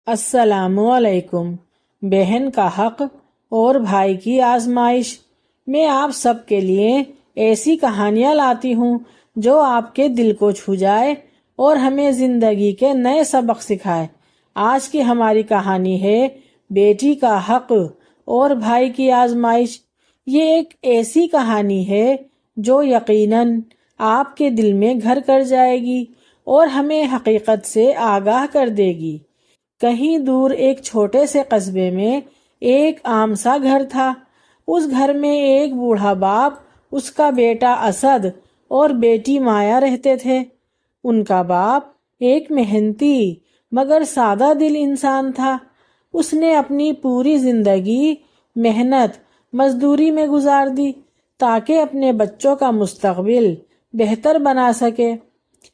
السلام علیکم۔ بہن کا حق اور بھائی کی آزمائش۔ میں آپ سب کے لیے ایسی کہانیاں لاتی ہوں جو آپ کے دل کو چھو جائے اور ہمیں زندگی کے نئے سبق سکھائے۔ آج کی ہماری کہانی ہے بیٹی کا حق اور بھائی کی آزمائش۔ یہ ایک ایسی کہانی ہے جو یقیناً آپ کے دل میں گھر کر جائے گی اور ہمیں حقیقت سے آگاہ کر دے گی۔ کہیں دور ایک چھوٹے سے قصبے میں ایک عام سا گھر تھا۔ اس گھر میں ایک بوڑھا باپ، اس کا بیٹا اسد اور بیٹی مایا رہتے تھے۔ ان کا باپ ایک محنتی مگر سادہ دل انسان تھا۔ اس نے اپنی پوری زندگی محنت مزدوری میں گزار دی تاکہ اپنے بچوں کا مستقبل بہتر بنا سکے۔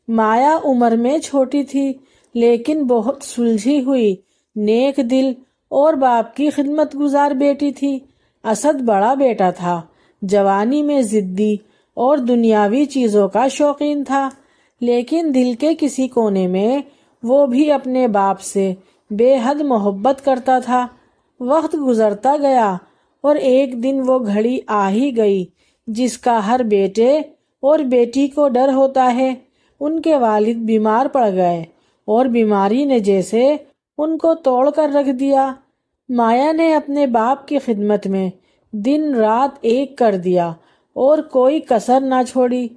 مایا عمر میں چھوٹی تھی لیکن بہت سلجھی ہوئی، نیک دل اور باپ کی خدمت گزار بیٹی تھی۔ اسد بڑا بیٹا تھا، جوانی میں ضدی اور دنیاوی چیزوں کا شوقین تھا، لیکن دل کے کسی کونے میں وہ بھی اپنے باپ سے بے حد محبت کرتا تھا۔ وقت گزرتا گیا اور ایک دن وہ گھڑی آ ہی گئی جس کا ہر بیٹے اور بیٹی کو ڈر ہوتا ہے۔ ان کے والد بیمار پڑ گئے اور بیماری نے جیسے ان کو توڑ کر رکھ دیا۔ مایا نے اپنے باپ کی خدمت میں دن رات ایک کر دیا اور کوئی کسر نہ چھوڑی۔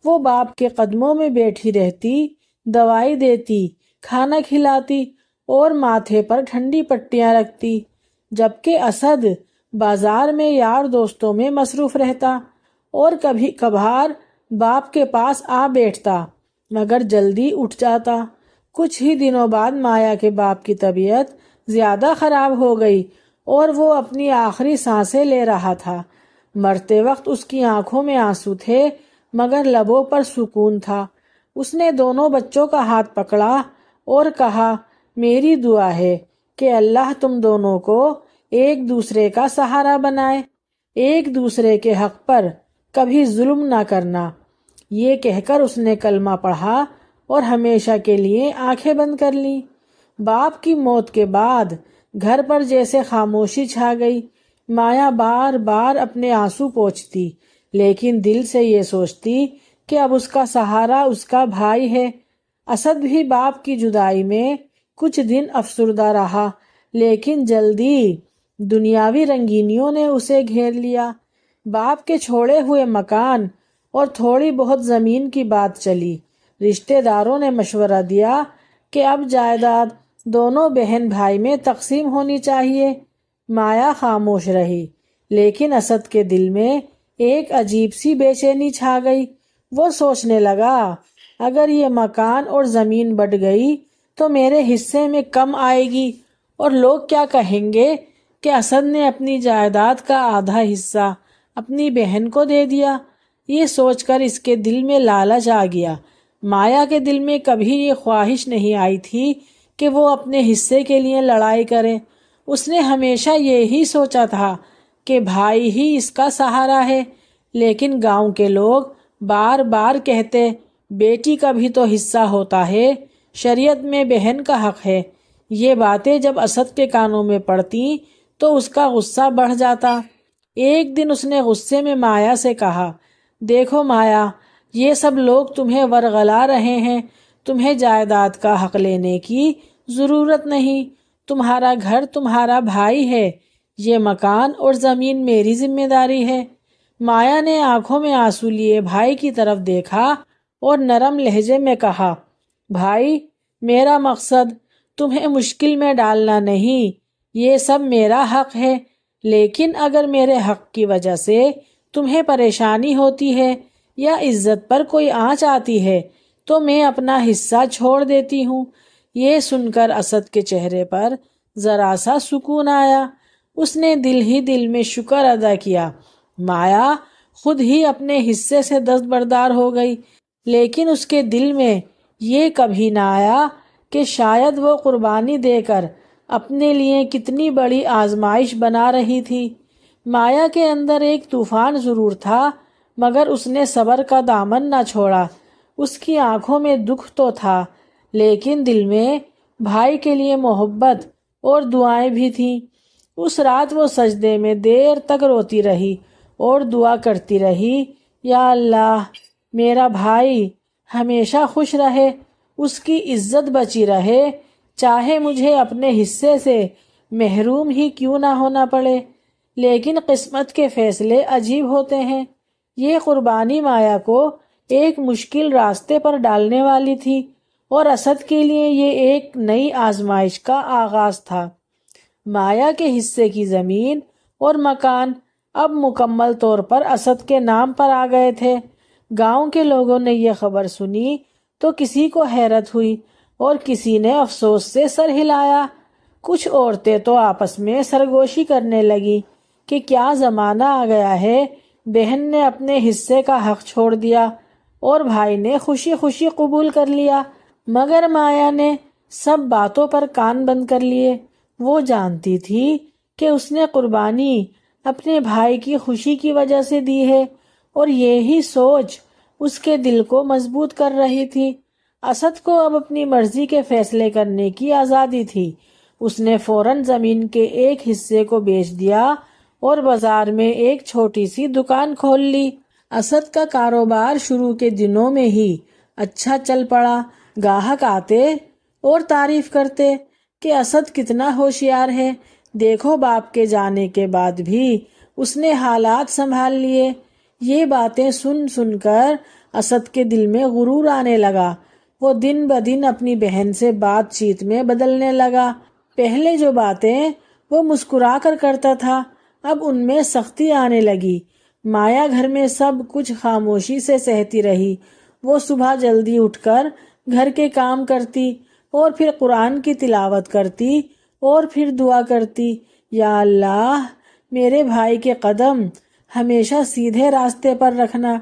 وہ باپ کے قدموں میں بیٹھی رہتی، دوائی دیتی، کھانا کھلاتی اور ماتھے پر ٹھنڈی پٹیاں رکھتی، جبکہ اسد بازار میں یار دوستوں میں مصروف رہتا اور کبھی کبھار باپ کے پاس آ بیٹھتا مگر جلدی اٹھ جاتا۔ کچھ ہی دنوں بعد مایا کے باپ کی طبیعت زیادہ خراب ہو گئی اور وہ اپنی آخری سانسیں لے رہا تھا۔ مرتے وقت اس کی آنکھوں میں آنسو تھے مگر لبوں پر سکون تھا۔ اس نے دونوں بچوں کا ہاتھ پکڑا اور کہا، میری دعا ہے کہ اللہ تم دونوں کو ایک دوسرے کا سہارا بنائے، ایک دوسرے کے حق پر کبھی ظلم نہ کرنا۔ یہ کہہ کر اس نے کلمہ پڑھا اور ہمیشہ کے لیے آنکھیں بند کر لیں۔ باپ کی موت کے بعد گھر پر جیسے خاموشی چھا گئی۔ مایا بار بار اپنے آنسو پوچھتی لیکن دل سے یہ سوچتی کہ اب اس کا سہارا اس کا بھائی ہے۔ اسد بھی باپ کی جدائی میں کچھ دن افسردہ رہا لیکن جلدی دنیاوی رنگینیوں نے اسے گھیر لیا۔ باپ کے چھوڑے ہوئے مکان اور تھوڑی بہت زمین کی بات چلی۔ رشتہ داروں نے مشورہ دیا کہ اب جائیداد دونوں بہن بھائی میں تقسیم ہونی چاہیے۔ مایا خاموش رہی لیکن اسد کے دل میں ایک عجیب سی بے چینی چھا گئی۔ وہ سوچنے لگا، اگر یہ مکان اور زمین بٹ گئی تو میرے حصے میں کم آئے گی اور لوگ کیا کہیں گے کہ اسد نے اپنی جائیداد کا آدھا حصہ اپنی بہن کو دے دیا۔ یہ سوچ کر اس کے دل میں لالچ آ گیا۔ مایا کے دل میں کبھی یہ خواہش نہیں آئی تھی کہ وہ اپنے حصے کے لیے لڑائی کرے۔ اس نے ہمیشہ یہی سوچا تھا کہ بھائی ہی اس کا سہارا ہے، لیکن گاؤں کے لوگ بار بار کہتے، بیٹی کا بھی تو حصہ ہوتا ہے، شریعت میں بہن کا حق ہے۔ یہ باتیں جب اسد کے کانوں میں پڑتی تو اس کا غصہ بڑھ جاتا۔ ایک دن اس نے غصے میں مایا سے کہا، دیکھو مایا، یہ سب لوگ تمہیں ورغلا رہے ہیں، تمہیں جائیداد کا حق لینے کی ضرورت نہیں، تمہارا گھر تمہارا بھائی ہے، یہ مکان اور زمین میری ذمہ داری ہے۔ مایا نے آنکھوں میں آنسو لیے بھائی کی طرف دیکھا اور نرم لہجے میں کہا، بھائی، میرا مقصد تمہیں مشکل میں ڈالنا نہیں، یہ سب میرا حق ہے، لیکن اگر میرے حق کی وجہ سے تمہیں پریشانی ہوتی ہے یا عزت پر کوئی آنچ آتی ہے تو میں اپنا حصہ چھوڑ دیتی ہوں۔ یہ سن کر اسد کے چہرے پر ذرا سا سکون آیا۔ اس نے دل ہی دل میں شکر ادا کیا۔ مایا خود ہی اپنے حصے سے دستبردار ہو گئی، لیکن اس کے دل میں یہ کبھی نہ آیا کہ شاید وہ قربانی دے کر اپنے لیے کتنی بڑی آزمائش بنا رہی تھی۔ مایا کے اندر ایک طوفان ضرور تھا مگر اس نے صبر کا دامن نہ چھوڑا۔ اس کی آنکھوں میں دکھ تو تھا لیکن دل میں بھائی کے لیے محبت اور دعائیں بھی تھیں۔ اس رات وہ سجدے میں دیر تک روتی رہی اور دعا کرتی رہی، یا اللہ میرا بھائی ہمیشہ خوش رہے، اس کی عزت بچی رہے، چاہے مجھے اپنے حصے سے محروم ہی کیوں نہ ہونا پڑے۔ لیکن قسمت کے فیصلے عجیب ہوتے ہیں۔ یہ قربانی مایا کو ایک مشکل راستے پر ڈالنے والی تھی اور اسد کے لیے یہ ایک نئی آزمائش کا آغاز تھا۔ مایا کے حصے کی زمین اور مکان اب مکمل طور پر اسد کے نام پر آ گئے تھے۔ گاؤں کے لوگوں نے یہ خبر سنی تو کسی کو حیرت ہوئی اور کسی نے افسوس سے سر ہلایا۔ کچھ عورتیں تو آپس میں سرگوشی کرنے لگی کہ کیا زمانہ آ گیا ہے، بہن نے اپنے حصے کا حق چھوڑ دیا اور بھائی نے خوشی خوشی قبول کر لیا۔ مگر مایا نے سب باتوں پر کان بند کر لیے۔ وہ جانتی تھی کہ اس نے قربانی اپنے بھائی کی خوشی کی وجہ سے دی ہے اور یہی سوچ اس کے دل کو مضبوط کر رہی تھی۔ اسد کو اب اپنی مرضی کے فیصلے کرنے کی آزادی تھی۔ اس نے فوراً زمین کے ایک حصے کو بیچ دیا اور بازار میں ایک چھوٹی سی دکان کھول لی۔ اسد کا کاروبار شروع کے دنوں میں ہی اچھا چل پڑا۔ گاہک آتے اور تعریف کرتے کہ اسد کتنا ہوشیار ہے، دیکھو باپ کے جانے کے بعد بھی اس نے حالات سنبھال لیے۔ یہ باتیں سن سن کر اسد کے دل میں غرور آنے لگا۔ وہ دن بدن اپنی بہن سے بات چیت میں بدلنے لگا۔ پہلے جو باتیں وہ مسکرا کر کرتا تھا اب ان میں سختی آنے لگی۔ مایا گھر میں سب کچھ خاموشی سے سہتی رہی۔ وہ صبح جلدی اٹھ کر گھر کے کام کرتی اور پھر قرآن کی تلاوت کرتی اور پھر دعا کرتی، یا اللہ میرے بھائی کے قدم ہمیشہ سیدھے راستے پر رکھنا۔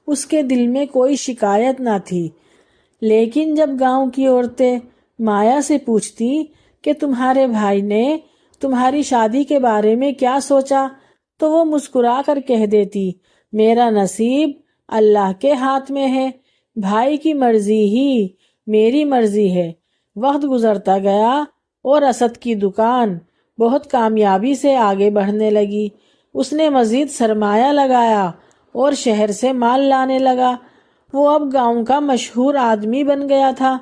اس کے دل میں کوئی شکایت نہ تھی۔ لیکن جب گاؤں کی عورتیں مایا سے پوچھتی کہ تمہارے بھائی نے تمہاری شادی کے بارے میں کیا سوچا تو وہ مسکرا کر کہہ دیتی، میرا نصیب اللہ کے ہاتھ میں ہے، بھائی کی مرضی ہی میری مرضی ہے۔ وقت گزرتا گیا اور اسد کی دکان بہت کامیابی سے آگے بڑھنے لگی۔ اس نے مزید سرمایہ لگایا اور شہر سے مال لانے لگا۔ وہ اب گاؤں کا مشہور آدمی بن گیا تھا۔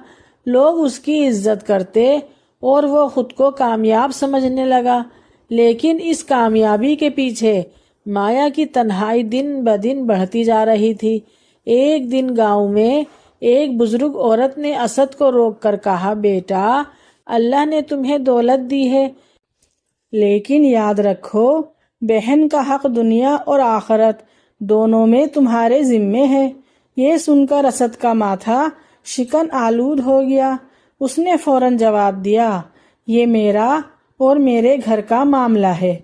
لوگ اس کی عزت کرتے اور وہ خود کو کامیاب سمجھنے لگا۔ لیکن اس کامیابی کے پیچھے مایا کی تنہائی دن بدن بڑھتی جا رہی تھی۔ ایک دن گاؤں میں ایک بزرگ عورت نے اسد کو روک کر کہا، بیٹا اللہ نے تمہیں دولت دی ہے لیکن یاد رکھو بہن کا حق دنیا اور آخرت دونوں میں تمہارے ذمے ہے۔ یہ سن کر اسد کا ماتھا شکن آلود ہو گیا۔ اس نے فوراً جواب دیا، یہ میرا اور میرے گھر کا معاملہ ہے،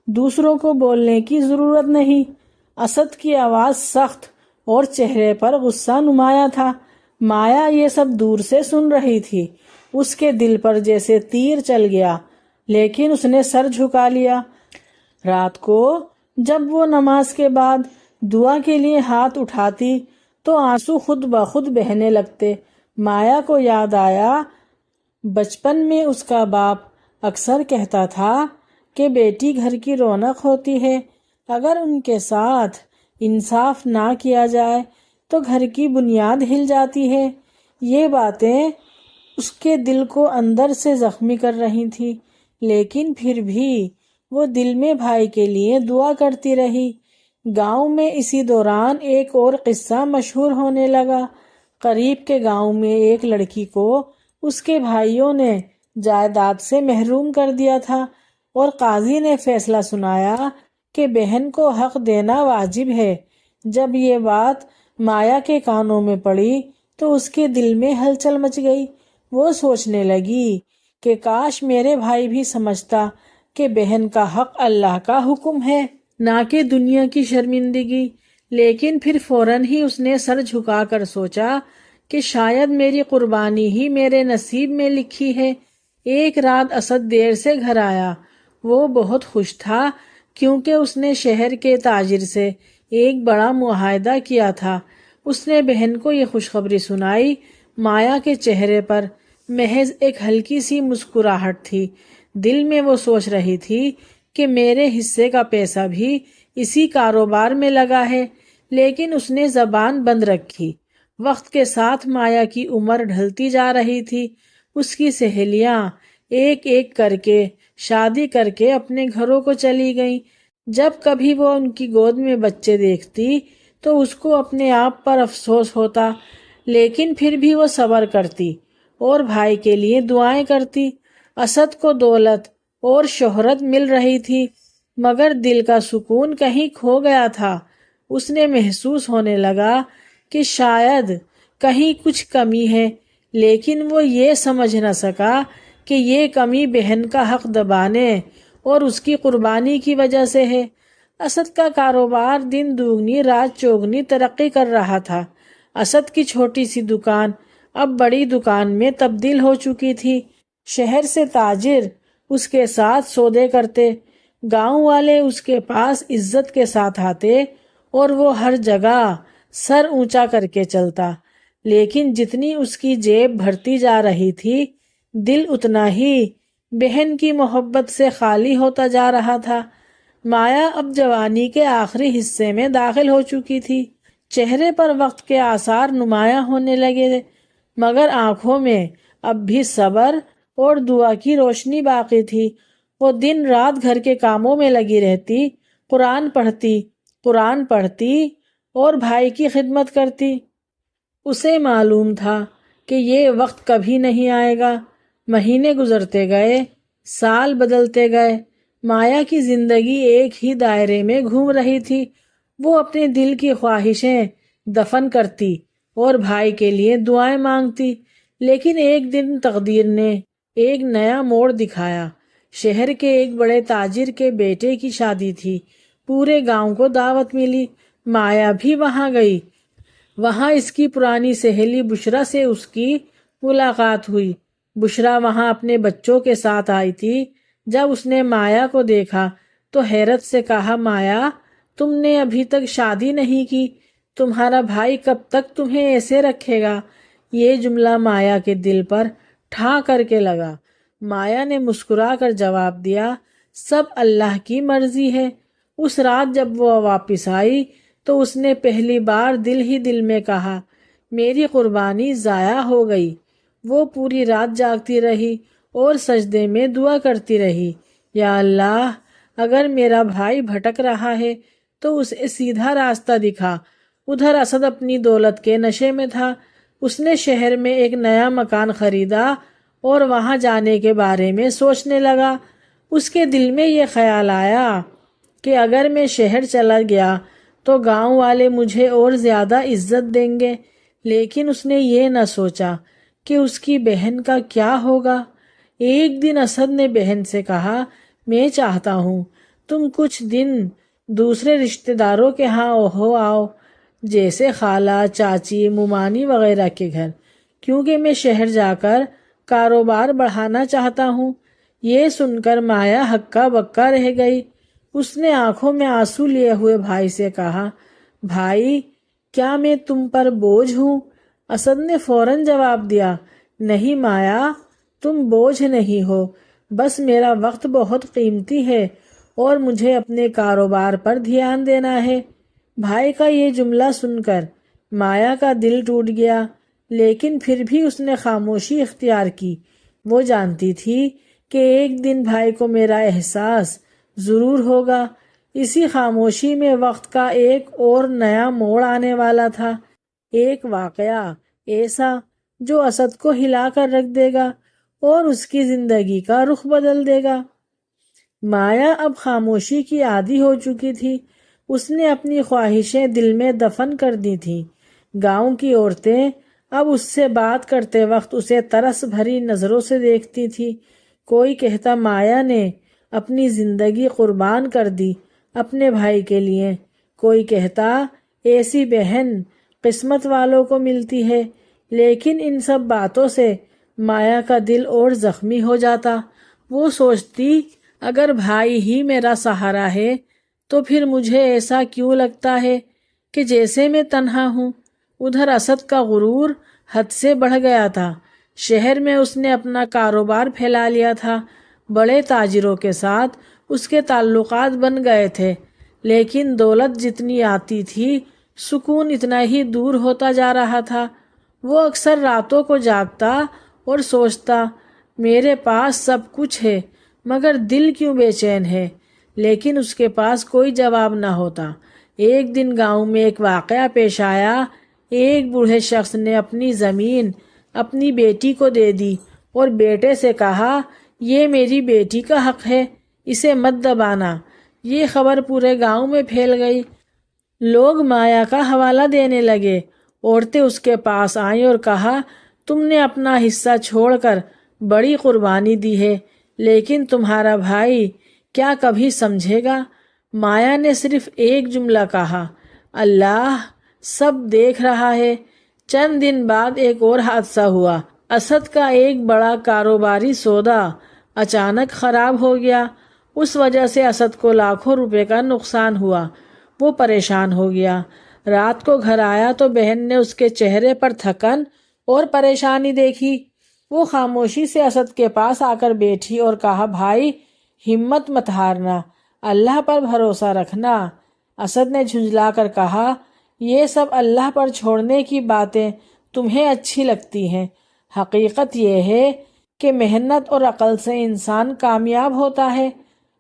دوسروں کو بولنے کی ضرورت نہیں۔ اسد کی آواز سخت اور چہرے پر غصہ نمایاں تھا۔ مایا یہ سب دور سے سن رہی تھی۔ اس کے دل پر جیسے تیر چل گیا، لیکن اس نے سر جھکا لیا۔ رات کو جب وہ نماز کے بعد دعا کے لیے ہاتھ اٹھاتی تو آنسو خود بخود بہنے لگتے۔ مایا کو یاد آیا بچپن میں اس کا باپ اکثر کہتا تھا کہ بیٹی گھر کی رونق ہوتی ہے، اگر ان کے ساتھ انصاف نہ کیا جائے تو گھر کی بنیاد ہل جاتی ہے۔ یہ باتیں اس کے دل کو اندر سے زخمی کر رہی تھی، لیکن پھر بھی وہ دل میں بھائی کے لیے دعا کرتی رہی۔ گاؤں میں اسی دوران ایک اور قصہ مشہور ہونے لگا۔ قریب کے گاؤں میں ایک لڑکی کو اس کے بھائیوں نے جائیداد سے محروم کر دیا تھا اور قاضی نے فیصلہ سنایا کہ بہن کو حق دینا واجب ہے۔ جب یہ بات مایا کے کانوں میں پڑی تو اس کے دل میں ہلچل مچ گئی۔ وہ سوچنے لگی کہ کاش میرے بھائی بھی سمجھتا کہ بہن کا حق اللہ کا حکم ہے، نہ کہ دنیا کی شرمندگی۔ لیکن پھر فوراً ہی اس نے سر جھکا کر سوچا کہ شاید میری قربانی ہی میرے نصیب میں لکھی ہے۔ ایک رات اسد دیر سے گھر آیا۔ وہ بہت خوش تھا کیونکہ اس نے شہر کے تاجر سے ایک بڑا معاہدہ کیا تھا۔ اس نے بہن کو یہ خوشخبری سنائی۔ مایا کے چہرے پر محض ایک ہلکی سی مسکراہٹ تھی۔ دل میں وہ سوچ رہی تھی کہ میرے حصے کا پیسہ بھی اسی کاروبار میں لگا ہے، لیکن اس نے زبان بند رکھی۔ وقت کے ساتھ مایا کی عمر ڈھلتی جا رہی تھی۔ اس کی سہیلیاں ایک ایک کر کے شادی کر کے اپنے گھروں کو چلی گئیں۔ جب کبھی وہ ان کی گود میں بچے دیکھتی تو اس کو اپنے آپ پر افسوس ہوتا، لیکن پھر بھی وہ صبر کرتی اور بھائی کے لیے دعائیں کرتی۔ اسد کو دولت اور شہرت مل رہی تھی، مگر دل کا سکون کہیں کھو گیا تھا۔ اس نے محسوس ہونے لگا کہ شاید کہیں کچھ کمی ہے، لیکن وہ یہ سمجھ نہ سکا کہ یہ کمی بہن کا حق دبانے اور اس کی قربانی کی وجہ سے ہے۔ اسد کا کاروبار دن دوگنی رات چوگنی ترقی کر رہا تھا۔ اسد کی چھوٹی سی دکان اب بڑی دکان میں تبدیل ہو چکی تھی۔ شہر سے تاجر اس کے ساتھ سودے کرتے، گاؤں والے اس کے پاس عزت کے ساتھ آتے اور وہ ہر جگہ سر اونچا کر کے چلتا۔ لیکن جتنی اس کی جیب بھرتی جا رہی تھی، دل اتنا ہی بہن کی محبت سے خالی ہوتا جا رہا تھا۔ مایا اب جوانی کے آخری حصے میں داخل ہو چکی تھی۔ چہرے پر وقت کے آثار نمایاں ہونے لگے، مگر آنکھوں میں اب بھی صبر اور دعا کی روشنی باقی تھی۔ وہ دن رات گھر کے کاموں میں لگی رہتی، قرآن پڑھتی اور بھائی کی خدمت کرتی۔ اسے معلوم تھا کہ یہ وقت کبھی نہیں آئے گا۔ مہینے گزرتے گئے، سال بدلتے گئے، مایا کی زندگی ایک ہی دائرے میں گھوم رہی تھی۔ وہ اپنے دل کی خواہشیں دفن کرتی اور بھائی کے لیے دعائیں مانگتی، لیکن ایک دن تقدیر نے ایک نیا موڑ دکھایا۔ شہر کے ایک بڑے تاجر کے بیٹے کی شادی تھی۔ پورے گاؤں کو دعوت ملی، مایا بھی وہاں گئی۔ وہاں اس کی پرانی سہیلی بشرا سے اس کی ملاقات ہوئی۔ بشرا وہاں اپنے بچوں کے ساتھ آئی تھی۔ جب اس نے مایا کو دیکھا تو حیرت سے کہا، مایا، تم نے ابھی تک شادی نہیں کی، تمہارا بھائی کب تک تمہیں ایسے رکھے گا؟ یہ جملہ مایا کے دل پر ٹھا کر کے لگا۔ مایا نے مسکرا کر جواب دیا، سب اللہ کی مرضی ہے۔ اس رات جب وہ واپس آئی تو اس نے پہلی بار دل ہی دل میں کہا، میری قربانی ضائع ہو گئی۔ وہ پوری رات جاگتی رہی اور سجدے میں دعا کرتی رہی، یا اللہ، اگر میرا بھائی بھٹک رہا ہے تو اسے سیدھا راستہ دکھا۔ ادھر اسد اپنی دولت کے نشے میں تھا۔ اس نے شہر میں ایک نیا مکان خریدا اور وہاں جانے کے بارے میں سوچنے لگا۔ اس کے دل میں یہ خیال آیا کہ اگر میں شہر چلا گیا تو گاؤں والے مجھے اور زیادہ عزت دیں گے، لیکن اس نے یہ نہ سوچا کہ اس کی بہن کا کیا ہوگا۔ ایک دن اسد نے بہن سے کہا، میں چاہتا ہوں تم کچھ دن دوسرے رشتہ داروں کے ہاں ہو آؤ، جیسے خالہ، چاچی، ممانی وغیرہ کے گھر، کیونکہ میں شہر جا کر کاروبار بڑھانا چاہتا ہوں۔ یہ سن کر مایا ہکا بکا رہ گئی۔ اس نے آنکھوں میں آنسو لیے ہوئے بھائی سے کہا، بھائی، کیا میں تم پر بوجھ ہوں؟ اسد نے فوراً جواب دیا، نہیں مایا، تم بوجھ نہیں ہو، بس میرا وقت بہت قیمتی ہے اور مجھے اپنے کاروبار پر دھیان دینا ہے۔ بھائی کا یہ جملہ سن کر مایا کا دل ٹوٹ گیا، لیکن پھر بھی اس نے خاموشی اختیار کی۔ وہ جانتی تھی کہ ایک دن بھائی کو میرا احساس ضرور ہوگا۔ اسی خاموشی میں وقت کا ایک اور نیا موڑ آنے والا تھا، ایک واقعہ ایسا جو اسد کو ہلا کر رکھ دے گا اور اس کی زندگی کا رخ بدل دے گا۔ مایا اب خاموشی کی عادی ہو چکی تھی۔ اس نے اپنی خواہشیں دل میں دفن کر دی تھیں۔ گاؤں کی عورتیں اب اس سے بات کرتے وقت اسے ترس بھری نظروں سے دیکھتی تھی۔ کوئی کہتا مایا نے اپنی زندگی قربان کر دی اپنے بھائی کے لیے، کوئی کہتا ایسی بہن قسمت والوں کو ملتی ہے۔ لیکن ان سب باتوں سے مایا کا دل اور زخمی ہو جاتا۔ وہ سوچتی، اگر بھائی ہی میرا سہارا ہے تو پھر مجھے ایسا کیوں لگتا ہے کہ جیسے میں تنہا ہوں۔ ادھر اسد کا غرور حد سے بڑھ گیا تھا۔ شہر میں اس نے اپنا کاروبار پھیلا لیا تھا، بڑے تاجروں کے ساتھ اس کے تعلقات بن گئے تھے، لیکن دولت جتنی آتی تھی سکون اتنا ہی دور ہوتا جا رہا تھا۔ وہ اکثر راتوں کو جاگتا اور سوچتا، میرے پاس سب کچھ ہے مگر دل کیوں بے چین ہے، لیکن اس کے پاس کوئی جواب نہ ہوتا۔ ایک دن گاؤں میں ایک واقعہ پیش آیا۔ ایک بوڑھے شخص نے اپنی زمین اپنی بیٹی کو دے دی اور بیٹے سے کہا، یہ میری بیٹی کا حق ہے، اسے مت دبانا۔ یہ خبر پورے گاؤں میں پھیل گئی، لوگ مایا کا حوالہ دینے لگے۔ عورتیں اس کے پاس آئیں اور کہا، تم نے اپنا حصہ چھوڑ کر بڑی قربانی دی ہے، لیکن تمہارا بھائی کیا کبھی سمجھے گا؟ مایا نے صرف ایک جملہ کہا، اللہ سب دیکھ رہا ہے۔ چند دن بعد ایک اور حادثہ ہوا۔ اسد کا ایک بڑا کاروباری سودا اچانک خراب ہو گیا۔ اس وجہ سے اسد کو لاکھوں روپے کا نقصان ہوا۔ وہ پریشان ہو گیا۔ رات کو گھر آیا تو بہن نے اس کے چہرے پر تھکن اور پریشانی دیکھی۔ وہ خاموشی سے اسد کے پاس آ کر بیٹھی اور کہا، بھائی ہمت مت ہارنا، اللہ پر بھروسہ رکھنا۔ اسد نے جھنجلا کر کہا، یہ سب اللہ پر چھوڑنے کی باتیں تمہیں اچھی لگتی ہیں، حقیقت یہ ہے کہ محنت اور عقل سے انسان کامیاب ہوتا ہے۔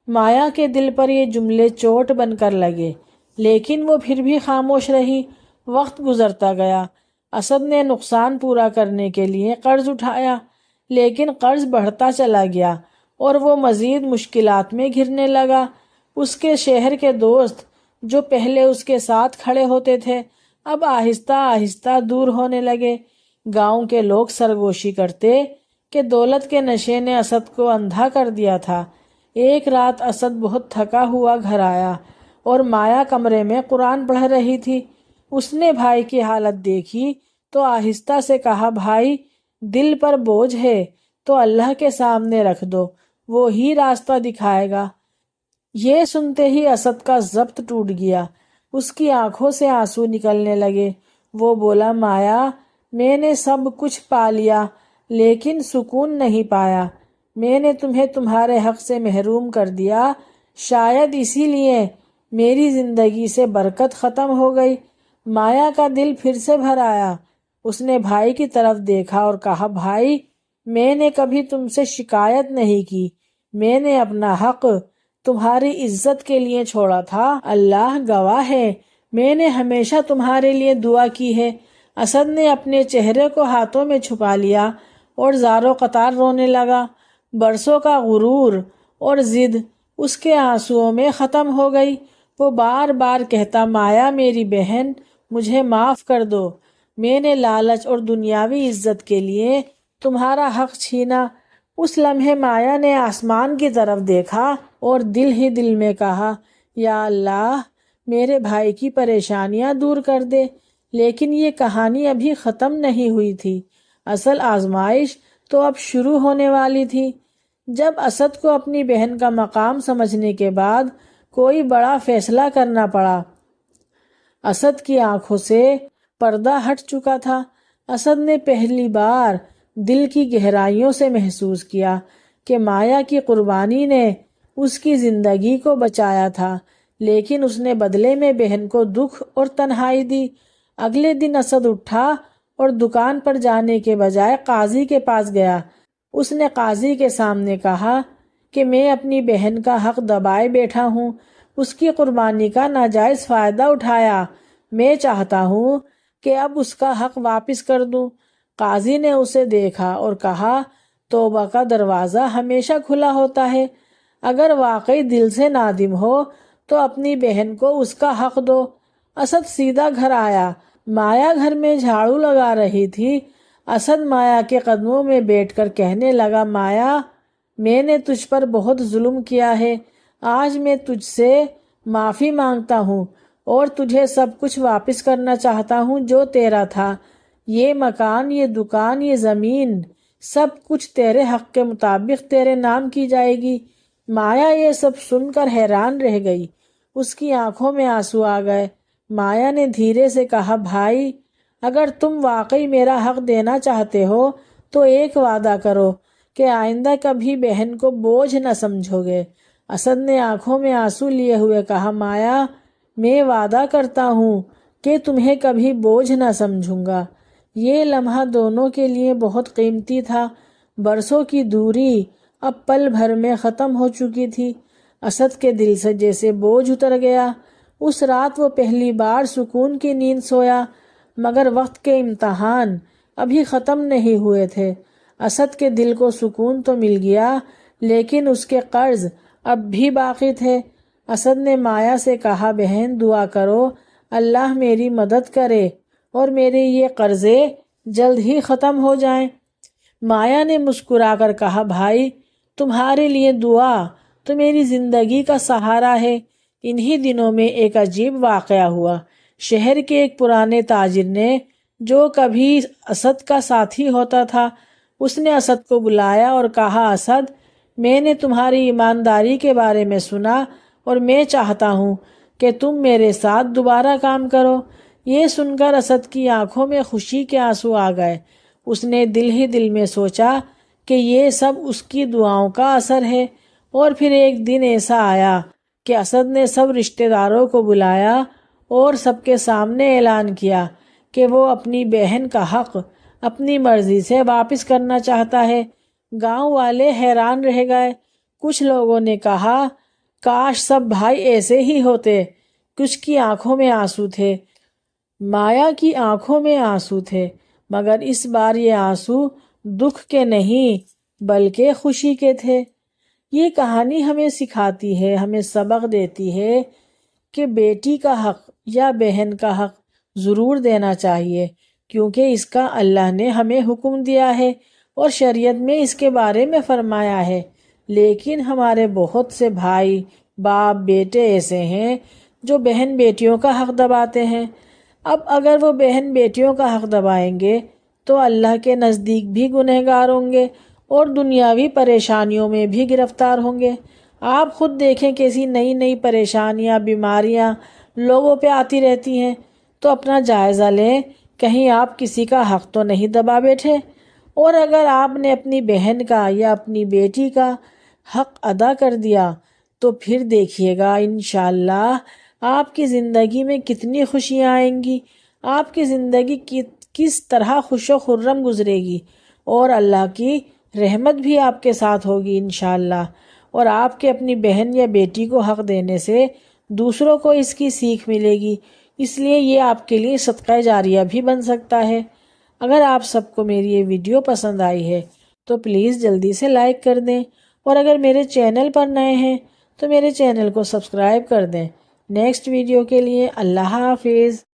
مایا کے دل پر یہ جملے چوٹ بن کر لگے، لیکن وہ پھر بھی خاموش رہی۔ وقت گزرتا گیا۔ اسد نے نقصان پورا کرنے کے لیے قرض اٹھایا، لیکن قرض بڑھتا چلا گیا اور وہ مزید مشکلات میں گھرنے لگا۔ اس کے شہر کے دوست جو پہلے اس کے ساتھ کھڑے ہوتے تھے اب آہستہ آہستہ دور ہونے لگے۔ گاؤں کے لوگ سرگوشی کرتے کہ دولت کے نشے نے اسد کو اندھا کر دیا تھا۔ ایک رات اسد بہت تھکا ہوا گھر آیا اور مایا کمرے میں قرآن پڑھ رہی تھی۔ اس نے بھائی کی حالت دیکھی تو آہستہ سے کہا، بھائی دل پر بوجھ ہے تو اللہ کے سامنے رکھ دو، وہ ہی راستہ دکھائے گا۔ یہ سنتے ہی اسد کا ضبط ٹوٹ گیا، اس کی آنکھوں سے آنسو نکلنے لگے۔ وہ بولا، مایا میں نے سب کچھ پا لیا لیکن سکون نہیں پایا۔ میں نے تمہیں تمہارے حق سے محروم کر دیا، شاید اسی لیے میری زندگی سے برکت ختم ہو گئی۔ مایا کا دل پھر سے بھر آیا۔ اس نے بھائی کی طرف دیکھا اور کہا، بھائی میں نے کبھی تم سے شکایت نہیں کی، میں نے اپنا حق تمہاری عزت کے لیے چھوڑا تھا، اللہ گواہ ہے میں نے ہمیشہ تمہارے لیے دعا کی ہے۔ اسد نے اپنے چہرے کو ہاتھوں میں چھپا لیا اور زاروں قطار رونے لگا۔ برسوں کا غرور اور ضد اس کے آنسوؤں میں ختم ہو گئی۔ وہ بار بار کہتا، مایا میری بہن مجھے معاف کر دو، میں نے لالچ اور دنیاوی عزت کے لیے تمہارا حق چھینا۔ اس لمحے مایا نے آسمان کی طرف دیکھا اور دل ہی دل میں کہا، یا اللہ میرے بھائی کی پریشانیاں دور کر دے۔ لیکن یہ کہانی ابھی ختم نہیں ہوئی تھی، اصل آزمائش تو اب شروع ہونے والی تھی۔ جب اسد کو اپنی بہن کا مقام سمجھنے کے بعد کوئی بڑا فیصلہ کرنا پڑا، اسد کی آنکھوں سے پردہ ہٹ چکا تھا۔ اسد نے پہلی بار دل کی گہرائیوں سے محسوس کیا کہ مایا کی قربانی نے اس کی زندگی کو بچایا تھا، لیکن اس نے بدلے میں بہن کو دکھ اور تنہائی دی۔ اگلے دن اسد اٹھا اور دکان پر جانے کے بجائے قاضی کے پاس گیا۔ اس نے قاضی کے سامنے کہا کہ میں اپنی بہن کا حق دبائے بیٹھا ہوں، اس کی قربانی کا ناجائز فائدہ اٹھایا، میں چاہتا ہوں کہ اب اس کا حق واپس کر دوں۔ قاضی نے اسے دیکھا اور کہا، توبہ کا دروازہ ہمیشہ کھلا ہوتا ہے، اگر واقعی دل سے نادم ہو تو اپنی بہن کو اس کا حق دو۔ اسد سیدھا گھر آیا۔ مایا گھر میں جھاڑو لگا رہی تھی۔ اسد مایا کے قدموں میں بیٹھ کر کہنے لگا، مایا میں نے تجھ پر بہت ظلم کیا ہے، آج میں تجھ سے معافی مانگتا ہوں اور تجھے سب کچھ واپس کرنا چاہتا ہوں جو تیرا تھا۔ یہ مکان، یہ دکان، یہ زمین، سب کچھ تیرے حق کے مطابق تیرے نام کی جائے گی۔ مایا یہ سب سن کر حیران رہ گئی، اس کی آنکھوں میں آنسو آ گئے۔ مایا نے دھیرے سے کہا، بھائی اگر تم واقعی میرا حق دینا چاہتے ہو تو ایک وعدہ کرو کہ آئندہ کبھی بہن کو بوجھ نہ سمجھو گے۔ اسد نے آنکھوں میں آنسو لیے ہوئے کہا، مایا میں وعدہ کرتا ہوں کہ تمہیں کبھی بوجھ نہ سمجھوں گا۔ یہ لمحہ دونوں کے لیے بہت قیمتی تھا۔ برسوں کی دوری اب پل بھر میں ختم ہو چکی تھی۔ اسد کے دل سے جیسے بوجھ اتر گیا۔ اس رات وہ پہلی بار سکون کی نیند سویا، مگر وقت کے امتحان ابھی ختم نہیں ہوئے تھے۔ اسد کے دل کو سکون تو مل گیا، لیکن اس کے قرض اب بھی باقی تھے۔ اسد نے مایا سے کہا، بہن دعا کرو اللہ میری مدد کرے اور میرے یہ قرضے جلد ہی ختم ہو جائیں۔ مایا نے مسکرا کر کہا، بھائی تمہارے لیے دعا تو میری زندگی کا سہارا ہے۔ انہی دنوں میں ایک عجیب واقعہ ہوا۔ شہر کے ایک پرانے تاجر نے، جو کبھی اسد کا ساتھی ہوتا تھا، اس نے اسد کو بلایا اور کہا، اسد میں نے تمہاری ایمانداری کے بارے میں سنا اور میں چاہتا ہوں کہ تم میرے ساتھ دوبارہ کام کرو۔ یہ سن کر اسد کی آنکھوں میں خوشی کے آنسو آ گئے۔ اس نے دل ہی دل میں سوچا کہ یہ سب اس کی دعاؤں کا اثر ہے۔ اور پھر ایک دن ایسا آیا کہ اسد نے سب رشتہ داروں کو بلایا اور سب کے سامنے اعلان کیا کہ وہ اپنی بہن کا حق اپنی مرضی سے واپس کرنا چاہتا ہے۔ گاؤں والے حیران رہ گئے۔ کچھ لوگوں نے کہا، کاش سب بھائی ایسے ہی ہوتے۔ کچھ کی آنکھوں میں آنسو تھے۔ مایا کی آنکھوں میں آنسو تھے، مگر اس بار یہ آنسو دکھ کے نہیں بلکہ خوشی کے تھے۔ یہ کہانی ہمیں سکھاتی ہے، ہمیں سبق دیتی ہے کہ بیٹی کا حق یا بہن کا حق ضرور دینا چاہیے، کیونکہ اس کا اللہ نے ہمیں حکم دیا ہے اور شریعت میں اس کے بارے میں فرمایا ہے۔ لیکن ہمارے بہت سے بھائی، باپ، بیٹے ایسے ہیں جو بہن بیٹیوں کا حق دباتے ہیں۔ اب اگر وہ بہن بیٹیوں کا حق دبائیں گے تو اللہ کے نزدیک بھی گنہگار ہوں گے اور دنیاوی پریشانیوں میں بھی گرفتار ہوں گے۔ آپ خود دیکھیں کیسی نئی نئی پریشانیاں، بیماریاں لوگوں پہ آتی رہتی ہیں، تو اپنا جائزہ لیں، کہیں آپ کسی کا حق تو نہیں دبا بیٹھے۔ اور اگر آپ نے اپنی بہن کا یا اپنی بیٹی کا حق ادا کر دیا تو پھر دیکھیے گا انشاءاللہ آپ کی زندگی میں کتنی خوشیاں آئیں گی، آپ کی زندگی کس طرح خوش و خرم گزرے گی، اور اللہ کی رحمت بھی آپ کے ساتھ ہوگی انشاءاللہ۔ اور آپ کے اپنی بہن یا بیٹی کو حق دینے سے دوسروں کو اس کی سیکھ ملے گی، اس لیے یہ آپ کے لیے صدقہ جاریہ بھی بن سکتا ہے۔ اگر آپ سب کو میری یہ ویڈیو پسند آئی ہے تو پلیز جلدی سے لائک کر دیں، اور اگر میرے چینل پر نئے ہیں تو میرے چینل کو سبسکرائب کر دیں۔ نیکسٹ ویڈیو کے لیے اللہ حافظ۔